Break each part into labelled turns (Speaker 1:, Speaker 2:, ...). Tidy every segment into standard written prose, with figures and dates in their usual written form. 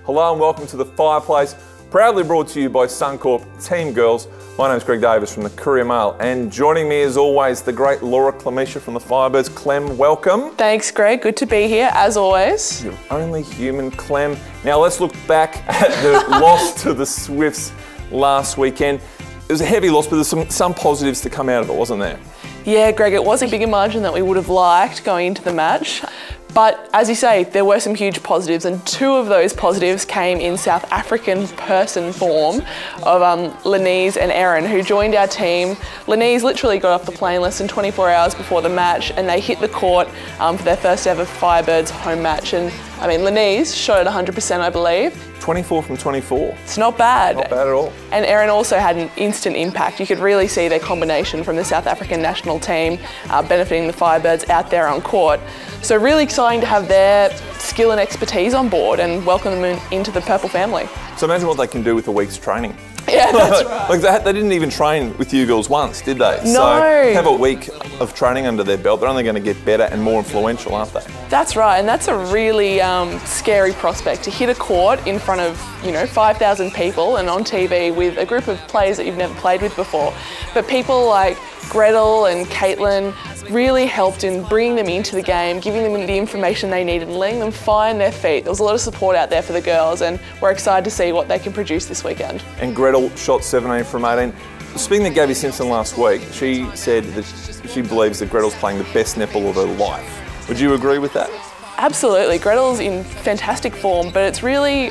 Speaker 1: Hello and welcome to the Fireplace, proudly brought to you by Suncorp Team Girls. My name's Greg Davis from the Courier Mail, and joining me as always, the great Laura Clemesha from the Firebirds. Clem, welcome.
Speaker 2: Thanks, Greg. Good to be here, as always.
Speaker 1: You're only human, Clem. Now let's look back at the loss to the Swifts last weekend. It was a heavy loss, but there's some positives to come out of it, wasn't there?
Speaker 2: Yeah, Greg, it was a bigger margin than we would have liked going into the match. But as you say, there were some huge positives, and two of those positives came in South African person form of Lenise and Erin, who joined our team. Lenise literally got off the plane less than 24 hours before the match, and they hit the court for their first ever Firebirds home match. And I mean, Lenise shot at 100%, I believe.
Speaker 1: 24 from 24.
Speaker 2: It's not bad.
Speaker 1: Not bad at all.
Speaker 2: And Erin also had an instant impact. You could really see their combination from the South African national team benefiting the Firebirds out there on court. So really exciting to have their skill and expertise on board and welcome them into the Purple family.
Speaker 1: So imagine what they can do with a week's training.
Speaker 2: Yeah, that's right.
Speaker 1: Like they didn't even train with you girls once, did they?
Speaker 2: No.
Speaker 1: So have a week of training under their belt. They're only going to get better and more influential, aren't they?
Speaker 2: That's right, and that's a really scary prospect, to hit a court in front of 5,000 people and on TV with a group of players that you've never played with before. But people like Gretel and Caitlin really helped in bringing them into the game, giving them the information they needed and letting them find their feet. There was a lot of support out there for the girls, and we're excited to see what they can produce this weekend. And
Speaker 1: Gretel shot 17 from 18. Speaking to Gabby Simpson last week, she said that she believes that Gretel's playing the best netball of her life. Would you agree with that?
Speaker 2: Absolutely. Gretel's in fantastic form, but I've really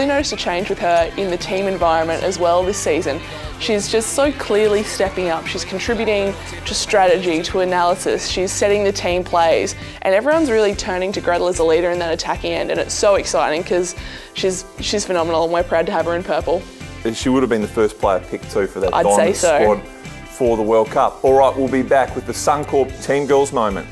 Speaker 2: noticed a change with her in the team environment as well this season. She's just so clearly stepping up. She's contributing to strategy, to analysis. She's setting the team plays, and everyone's really turning to Gretel as a leader in that attacking end, and it's so exciting because she's phenomenal, and we're proud to have her in purple.
Speaker 1: She would have been the first player picked too for that
Speaker 2: I'd
Speaker 1: Diamond
Speaker 2: say so.
Speaker 1: Squad for the World Cup. All right, we'll be back with the Suncorp Team Girls moment.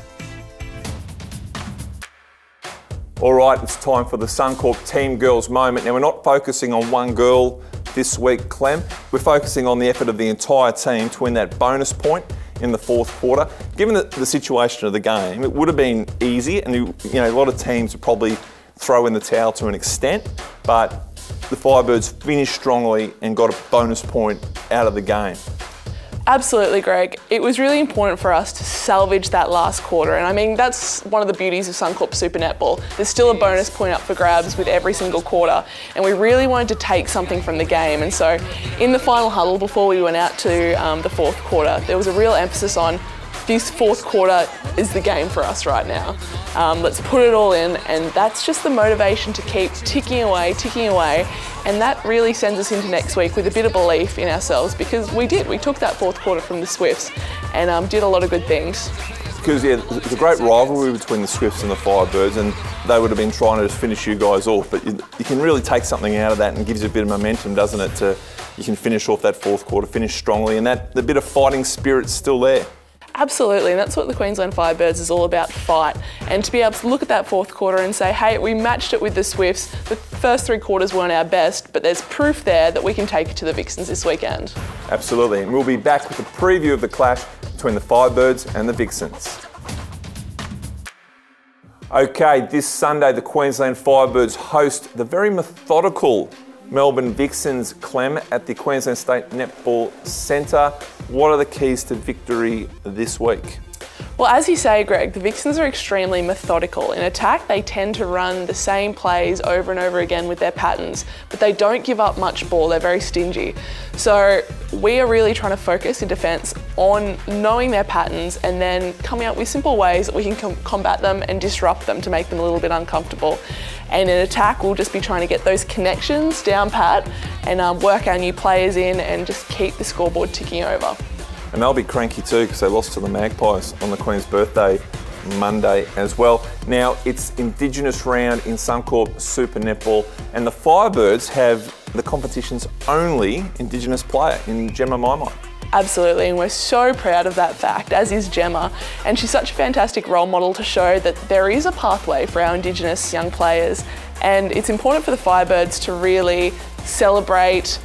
Speaker 1: All right, it's time for the Suncorp Team Girls moment. Now, we're not focusing on one girl this week, Clem. We're focusing on the effort of the entire team to win that bonus point in the fourth quarter. Given the situation of the game, it would have been easy, and a lot of teams would probably throw in the towel to an extent, but the Firebirds finished strongly and got a bonus point out of the game.
Speaker 2: Absolutely, Greg. It was really important for us to salvage that last quarter, and I mean, that's one of the beauties of Suncorp Super Netball. There's still a bonus point up for grabs with every single quarter, and we really wanted to take something from the game. And so in the final huddle before we went out to the fourth quarter, there was a real emphasis on this fourth quarter is the game for us right now. Let's put it all in, and that's just the motivation to keep ticking away, and that really sends us into next week with a bit of belief in ourselves, because we took that fourth quarter from the Swifts and did a lot of good things.
Speaker 1: Because there's a great rivalry between the Swifts and the Firebirds, and they would have been trying to just finish you guys off, but you can really take something out of that, and it gives you a bit of momentum, doesn't it, you can finish off that fourth quarter, finish strongly, and the bit of fighting spirit's still there.
Speaker 2: Absolutely, and that's what the Queensland Firebirds is all about, fight. And to be able to look at that fourth quarter and say, hey, we matched it with the Swifts. The first three quarters weren't our best, but there's proof there that we can take it to the Vixens this weekend.
Speaker 1: Absolutely, and we'll be back with a preview of the clash between the Firebirds and the Vixens. Okay, this Sunday the Queensland Firebirds host the very methodical Melbourne Vixens, Clem, at the Queensland State Netball Centre. What are the keys to victory this week?
Speaker 2: Well, as you say, Greg, the Vixens are extremely methodical. In attack, they tend to run the same plays over and over again with their patterns, but they don't give up much ball. They're very stingy. So we are really trying to focus in defence on knowing their patterns and then coming up with simple ways that we can combat them and disrupt them to make them a little bit uncomfortable. And in attack, we'll just be trying to get those connections down pat and work our new players in and just keep the scoreboard ticking over.
Speaker 1: And they'll be cranky too because they lost to the Magpies on the Queen's birthday Monday as well. Now, it's Indigenous round in Suncorp Super Netball, and the Firebirds have the competition's only Indigenous player in Gemma Maimai.
Speaker 2: Absolutely, and we're so proud of that fact, as is Gemma. And she's such a fantastic role model to show that there is a pathway for our Indigenous young players. And it's important for the Firebirds to really celebrate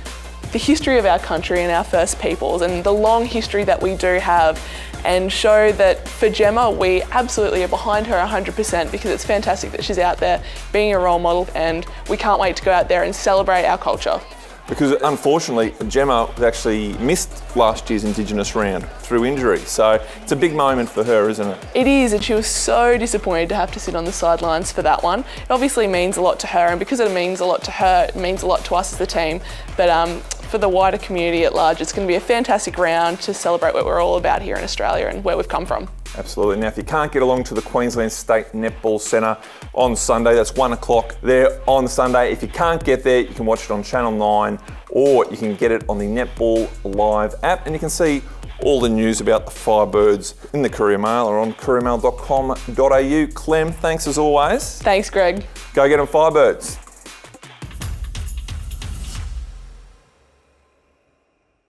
Speaker 2: the history of our country and our First Peoples and the long history that we do have. and show that for Gemma, we absolutely are behind her 100% because it's fantastic that she's out there being a role model, and we can't wait to go out there and celebrate our culture.
Speaker 1: Because unfortunately, Gemma actually missed last year's Indigenous round through injury. So it's a big moment for her, isn't it?
Speaker 2: It is, and she was so disappointed to have to sit on the sidelines for that one. It obviously means a lot to her, and because it means a lot to her, it means a lot to us as a team. But for the wider community at large, it's going to be a fantastic round to celebrate what we're all about here in Australia and where we've come from.
Speaker 1: Absolutely. Now, if you can't get along to the Queensland State Netball Centre on Sunday, that's 1 o'clock there on Sunday. If you can't get there, you can watch it on Channel 9, or you can get it on the Netball Live app, and you can see all the news about the Firebirds in the Courier Mail or on couriermail.com.au. Clem, thanks as always.
Speaker 2: Thanks, Greg.
Speaker 1: Go get them, Firebirds.